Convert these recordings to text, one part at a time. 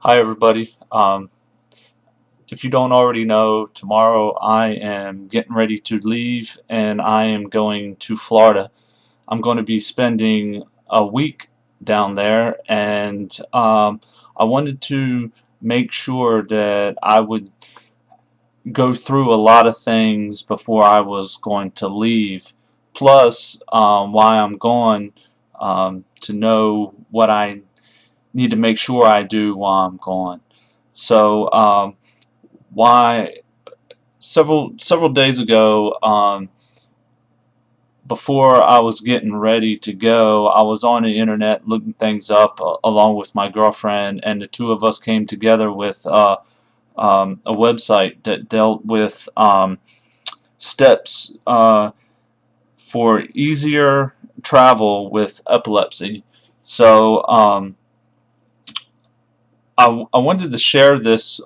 Hi everybody. If you don't already know, tomorrow I am getting ready to leave and I am going to Florida. I'm going to be spending a week down there, and I wanted to make sure that I would go through a lot of things before I was going to leave. Plus, why I'm going, to know what I need to make sure I do while I'm gone. So, why several days ago, before I was getting ready to go, I was on the internet looking things up along with my girlfriend, and the two of us came together with a website that dealt with steps for easier travel with epilepsy. So I wanted to share this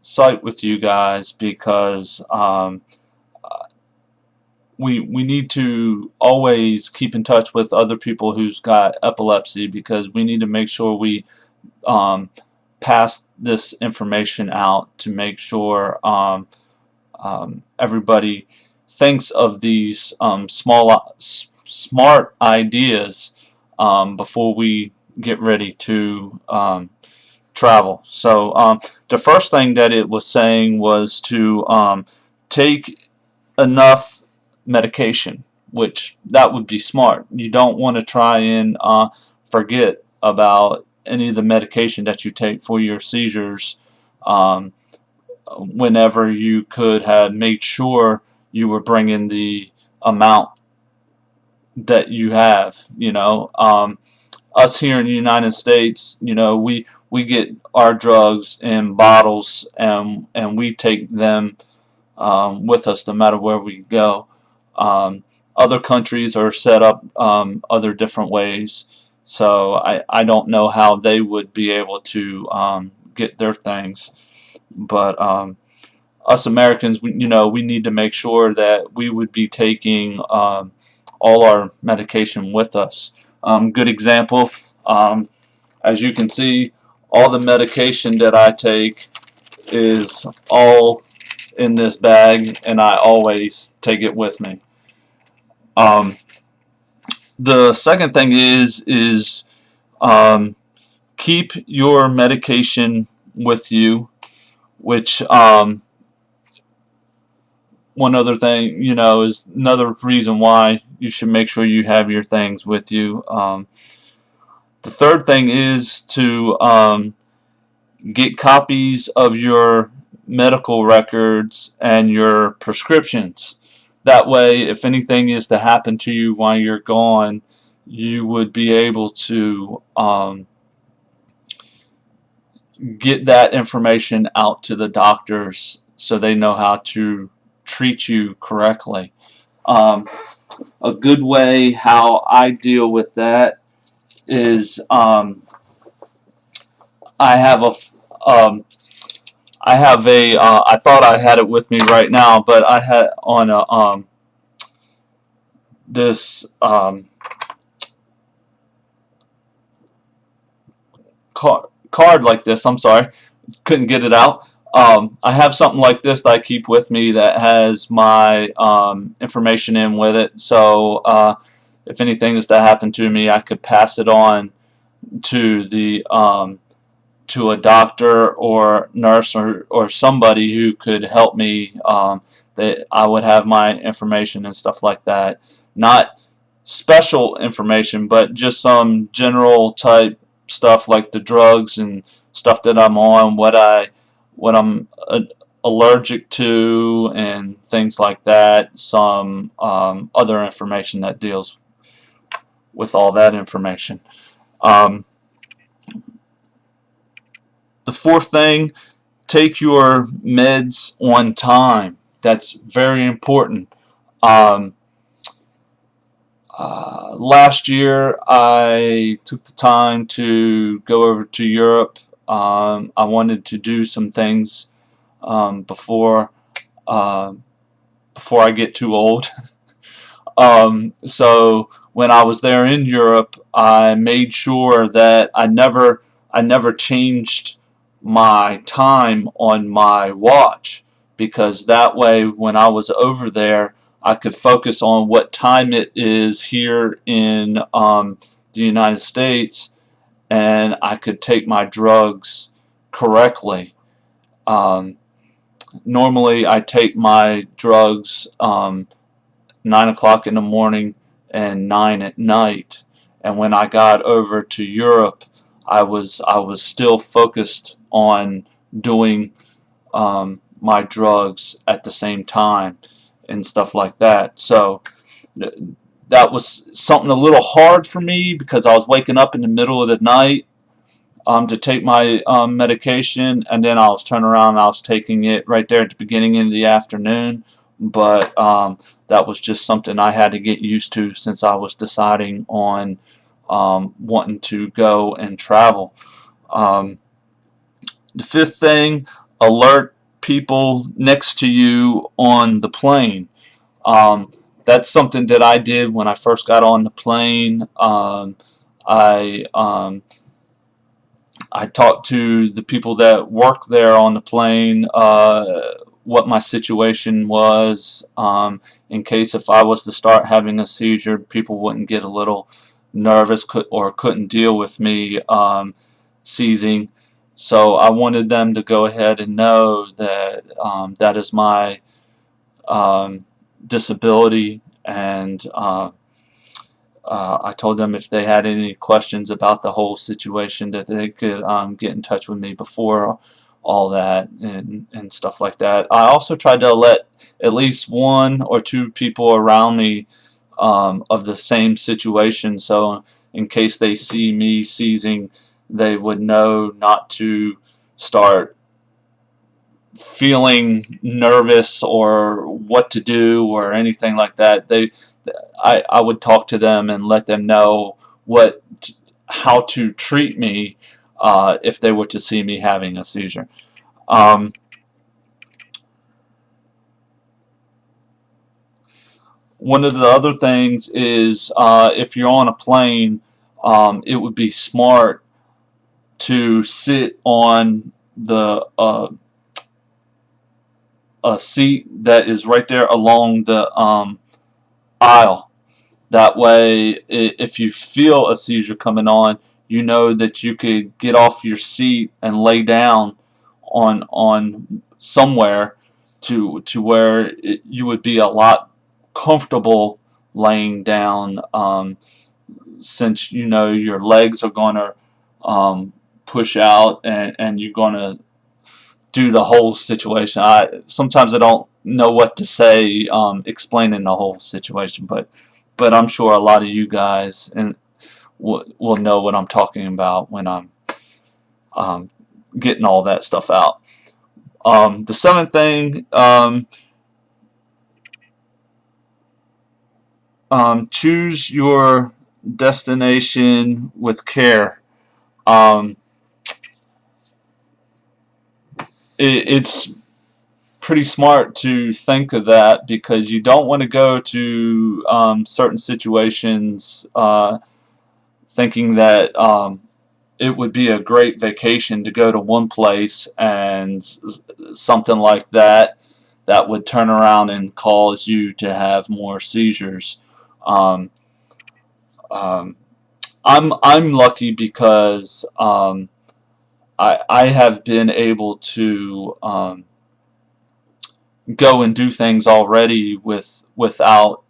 site with you guys because we need to always keep in touch with other people who's got epilepsy, because we need to make sure we um, pass this information out to make sure everybody thinks of these smart ideas before we get ready to travel. So the first thing that it was saying was to take enough medication, which that would be smart. You don't want to try and forget about any of the medication that you take for your seizures, um, whenever you could have made sure you were bringing the amount that you have. Us here in the United States, we get our drugs in bottles, and we take them with us no matter where we go. Other countries are set up other different ways, so I don't know how they would be able to get their things. But us Americans, we need to make sure that we would be taking all our medication with us. Good example, um, as you can see, all the medication that I take is all in this bag, and I always take it with me. Um, the second thing is keep your medication with you. Which one other thing, is another reason why you should make sure you have your things with you. The third thing is to get copies of your medical records and your prescriptions. That way, if anything is to happen to you while you're gone, you would be able to get that information out to the doctors so they know how to treat you correctly. Um, a good way how I deal with that is I have a I thought I had it with me right now, but I had on a this card like this. I'm sorry, couldn't get it out. I have something like this that I keep with me that has my information in with it. So if anything is to happen to me, I could pass it on to the to a doctor or nurse, or somebody who could help me. That I would have my information and stuff like that. Not special information, but just some general type stuff like the drugs and stuff that I'm on, what I'm allergic to, and things like that. Some other information that deals with all that information. Um, the fourth thing, take your meds on time. That's very important. Um, Last year, I took the time to go over to Europe. I wanted to do some things before uh, before I get too old. So when I was there in Europe, I made sure that I never I never changed my time on my watch, because that way when I was over there I could focus on what time it is here in the United States, and I could take my drugs correctly. Um, Normally I take my drugs 9 o'clock in the morning and 9 at night. And when I got over to Europe, I was still focused on doing my drugs at the same time and stuff like that. So that was something a little hard for me, because I was waking up in the middle of the night to take my medication, and then I was turning around and I was taking it right there at the beginning of the afternoon. But that was just something I had to get used to, since I was deciding on wanting to go and travel. Um, the fifth thing, alert people next to you on the plane. Um, that's something that I did when I first got on the plane. I I talked to the people that worked there on the plane, what my situation was, in case if I was to start having a seizure, people wouldn't get a little nervous or couldn't deal with me seizing. So I wanted them to go ahead and know that that is my um, disability, and I told them if they had any questions about the whole situation, that they could get in touch with me before all that, and stuff like that. I also tried to let at least one or two people around me of the same situation, so in case they see me seizing, they would know not to start feeling nervous or what to do or anything like that. I would talk to them and let them know what how to treat me if they were to see me having a seizure. Um, One of the other things is, if you're on a plane, it would be smart to sit on the a seat that is right there along the aisle. That way, if you feel a seizure coming on, you know that you could get off your seat and lay down on somewhere to where you would be a lot comfortable laying down, since you know your legs are going to push out, and you're going to do the whole situation. Sometimes I don't know what to say explaining the whole situation, but I'm sure a lot of you guys will know what I'm talking about when I'm um, getting all that stuff out. The seventh thing, choose your destination with care. Um, it's pretty smart to think of that, because you don't want to go to certain situations thinking that it would be a great vacation to go to one place, and something like that would turn around and cause you to have more seizures. Um, um, I'm lucky because I have been able to go and do things already without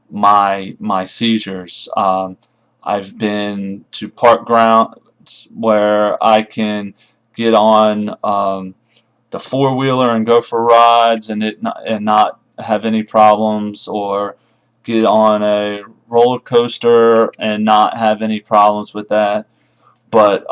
my seizures. I've been to park grounds where I can get on the four-wheeler and go for rides, and not have any problems, or get on a roller coaster and not have any problems with that. But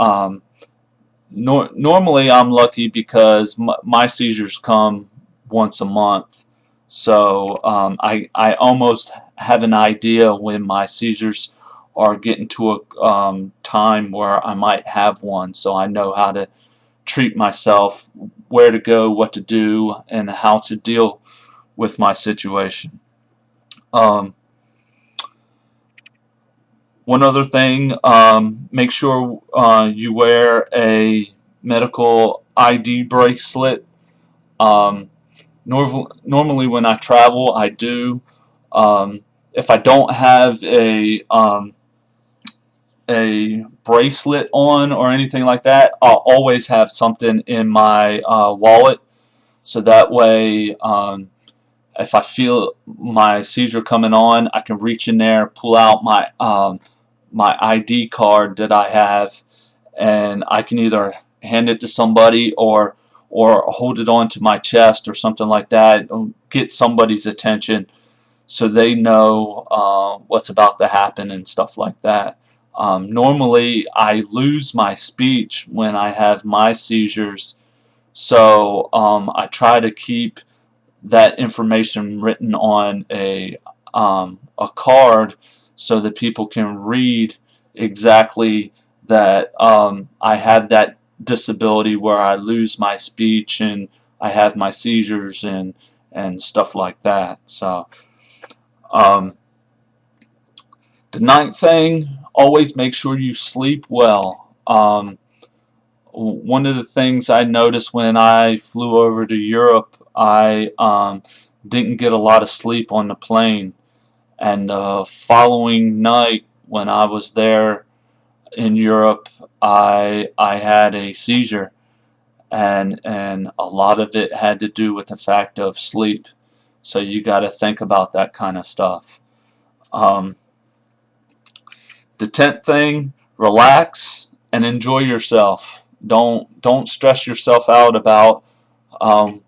normally I'm lucky because my seizures come once a month, so I almost have an idea when my seizures are getting to a time where I might have one, so I know how to treat myself, where to go, what to do, and how to deal with my situation. Um, One other thing, make sure you wear a medical ID bracelet. Um, Normally when I travel, I do. If I don't have a bracelet on or anything like that, I'll always have something in my wallet, so that way if I feel my seizure coming on, I can reach in there, pull out my ID card that I have, and I can either hand it to somebody or hold it onto my chest or something like that, get somebody's attention so they know what's about to happen and stuff like that. Normally, I lose my speech when I have my seizures, so I try to keep that information written on a card so that people can read exactly that I have that disability where I lose my speech and I have my seizures and stuff like that. So um, the ninth thing, always make sure you sleep well. One of the things I noticed when I flew over to Europe, I didn't get a lot of sleep on the plane. And the following night, when I was there in Europe, I had a seizure, and a lot of it had to do with the fact of sleep. So you got to think about that kind of stuff. Um, the 10th thing, relax and enjoy yourself. Don't stress yourself out about um,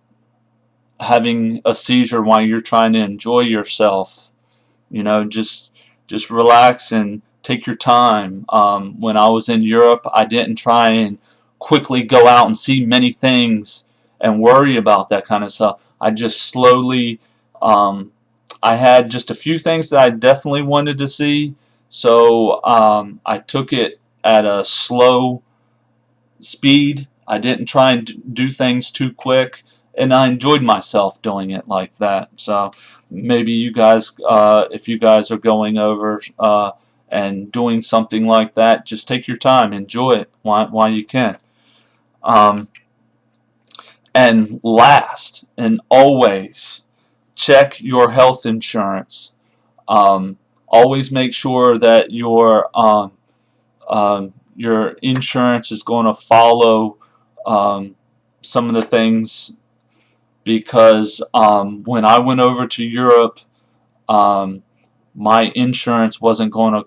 having a seizure while you're trying to enjoy yourself. You know, just relax and take your time. When I was in Europe, I didn't try and quickly go out and see many things and worry about that kind of stuff. I just slowly, I had just a few things that I definitely wanted to see, so I took it at a slow speed. I didn't try and do things too quick, and I enjoyed myself doing it like that. So maybe you guys, if you guys are going over and doing something like that, just take your time, enjoy it while you can. Um, and last and always, check your health insurance. Always make sure that your insurance is going to follow some of the things, because when I went over to Europe, um, my insurance wasn't going to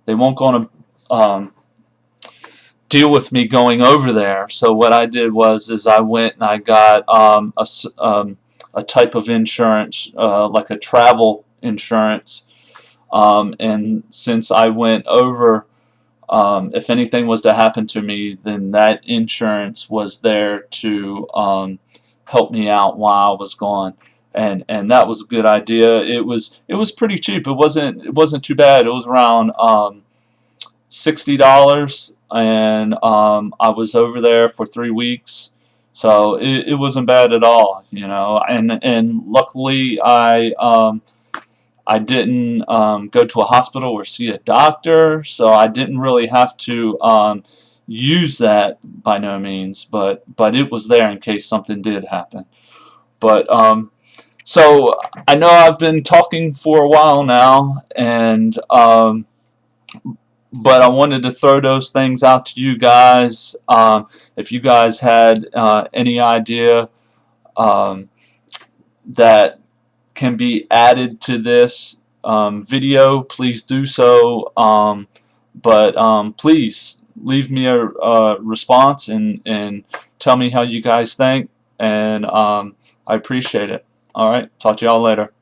they won't going to deal with me going over there. So what I did was I went and I got a type of insurance, like a travel insurance, and since I went over, if anything was to happen to me, then that insurance was there to help me out while I was gone, and that was a good idea. It was pretty cheap. It wasn't too bad. It was around $60, and I was over there for 3 weeks, so it wasn't bad at all, you know. And luckily I didn't go to a hospital or see a doctor, so I didn't really have to use that by no means, but it was there in case something did happen. But so I know I've been talking for a while now, and but I wanted to throw those things out to you guys. If you guys had any idea um, that can be added to this video, please do so. But please leave me a response and tell me how you guys think, and I appreciate it. All right, talk to y'all later.